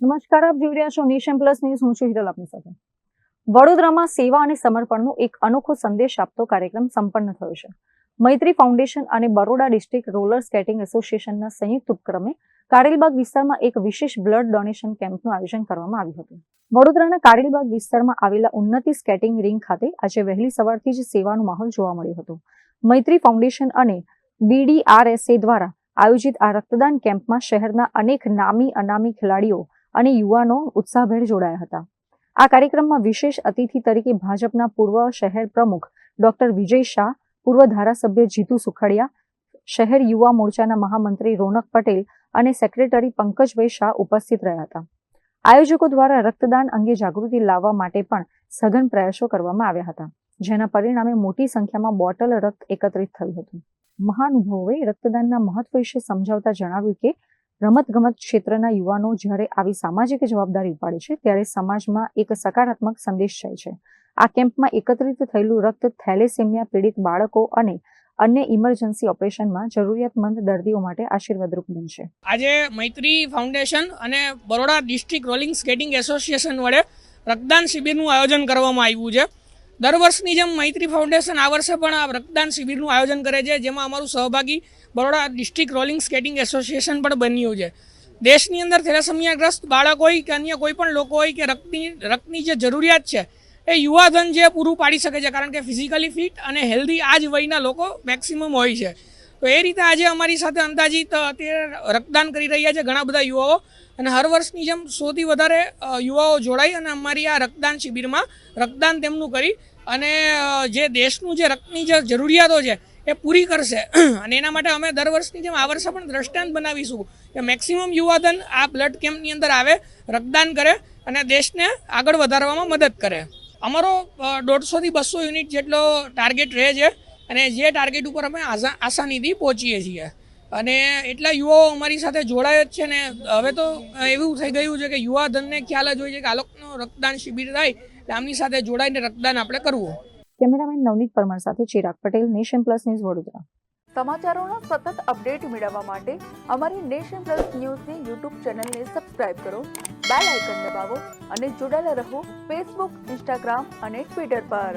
નમસ્કાર, આપ જોઈ રહ્યા છો નેશન પ્લસ ન્યૂઝ. હું છું હિરલ આપની સાથે. વડોદરામાં સેવા અને સમર્પણનો એક અનોખો સંદેશ આપતો કાર્યક્રમ સંપન્ન થયો છે. મૈત્રી ફાઉન્ડેશન અને બરોડા ડિસ્ટ્રિક્ટ રોલર સ્કેટિંગ એસોસિએશનના સંયુક્ત ઉપક્રમે કારેલબાગ વિસ્તારમાં એક વિશેષ બ્લડ ડોનેશન કેમ્પનું આયોજન કરવામાં આવ્યું હતું. વડોદરાના કારેલબાગ વિસ્તારમાં આવેલા ઉન્નતિ સ્કેટિંગ રિંગ ખાતે આજે વહેલી સવારથી જ સેવાનો માહોલ જોવા મળ્યો હતો. મૈત્રી ફાઉન્ડેશન અને BDRSA દ્વારા આયોજિત આ રક્તદાન કેમ્પમાં શહેરના અનેક નામી અનામી ખેલાડીઓ અને યુવાનો ઉત્સાહભેર જોડાયા હતા. આ કાર્યક્રમમાં વિશેષ અતિથિ તરીકે ભાજપના પૂર્વ શહેર પ્રમુખ ડોક્ટર વિજય શાહ, પૂર્વ ધારાસભ્ય જીતુ સુખડિયા, શહેર યુવા મોરચાના મહામંત્રી રોનક પટેલ અને સેક્રેટરી પંકજભાઈ શાહ ઉપસ્થિત રહ્યા હતા. આયોજકો દ્વારા રક્તદાન અંગે જાગૃતિ લાવવા માટે પણ સઘન પ્રયાસો કરવામાં આવ્યા હતા, જેના પરિણામે મોટી સંખ્યામાં બોટલ રક્ત એકત્રિત થયું હતું. મહાનુભાવોએ રક્તદાનના મહત્વ વિશે સમજાવતા જણાવ્યું કે રમતગમત ક્ષેત્રના યુવાનો જ્યારે આવી સામાજિક જવાબદારી ઉપાડે છે ત્યારે સમાજમાં એક સકારાત્મક સંદેશ જાય છે. આ કેમ્પમાં એકત્રિત થયેલું રક્ત થેલેસેમિયા પીડિત બાળકો અને અન્ય ઇમરજન્સી ઓપરેશનમાં જરૂરિયાતમંદ દર્દીઓ માટે આશીર્વાદરૂપ બનશે. આજે મૈત્રી ફાઉન્ડેશન અને Baroda district rolling skating association વડે રક્તદાન શિબિરનું આયોજન કરવામાં આવ્યું છે. દર વર્ષની જેમ મૈત્રી ફાઉન્ડેશન આ વર્ષે પણ આ રક્તદાન શિબિરનું આયોજન કરે છે, જેમાં અમારું સહભાગી Baroda district rolling skating association પણ બન્યું છે. દેશની અંદર થેલેસેમિયાગ્રસ્ત બાળક હોય કે અન્ય કોઈ પણ લોકો હોય કે રક્તની જે જરૂરિયાત છે એ યુવાધન જે પૂરું પાડી શકે છે, કારણ કે ફિઝિકલી ફિટ અને હેલ્ધી આ જ વયના લોકો મેક્સિમમ હોય છે. તો એ રીતે આજે અમારી સાથે અંદાજિત તે રક્તદાન કરી રહ્યા છે ઘણા બધા યુવાઓ, અને હર વર્ષની જેમ 100થી વધારે યુવાઓ જોડાઈ અને અમારી આ રક્તદાન શિબિરમાં રક્તદાન તેમનું કરી અને જે દેશનું જે રક્તની જે જરૂરિયાતો છે એ પૂરી કરશે. અને એના માટે અમે દર વર્ષની જેમ આ વર્ષે પણ દ્રષ્ટાંત બનાવીશું કે મેક્સિમમ યુવાધન આ બ્લડ કેમ્પની અંદર આવે, રક્તદાન કરે અને દેશને આગળ વધારવામાં મદદ કરે. અમારો 150 થી 200 યુનિટ જેટલો ટાર્ગેટ રહે છે અને જે ટાર્ગેટ ઉપર અમે આસાનીથી પહોંચીએ છીએ. અને એટલા યુવાઓ અમારી સાથે જોડાય જ છે ને હવે તો એવું થઈ ગયું છે કે યુવાધનને ખ્યાલ જ હોય છે કે આ લોકોનો રક્તદાન શિબિર થાય એટલે આમની સાથે જોડાઈને રક્તદાન આપણે કરવું. કેમેરામેન નવનીત પરમાર સાથે Chirag Patel, nation plus news, Vadodara. સમાચારોના સતત અપડેટ મેળવવા માટે અમારી નેશન પ્લસ ન્યૂઝની યુટ્યુબ ચેનલને સબસ્ક્રાઇબ કરો, બેલ આઇકન દબાવો અને જોડાયેલા રહો ફેસબુક, ઇન્સ્ટાગ્રામ અને ટ્વિટર પર.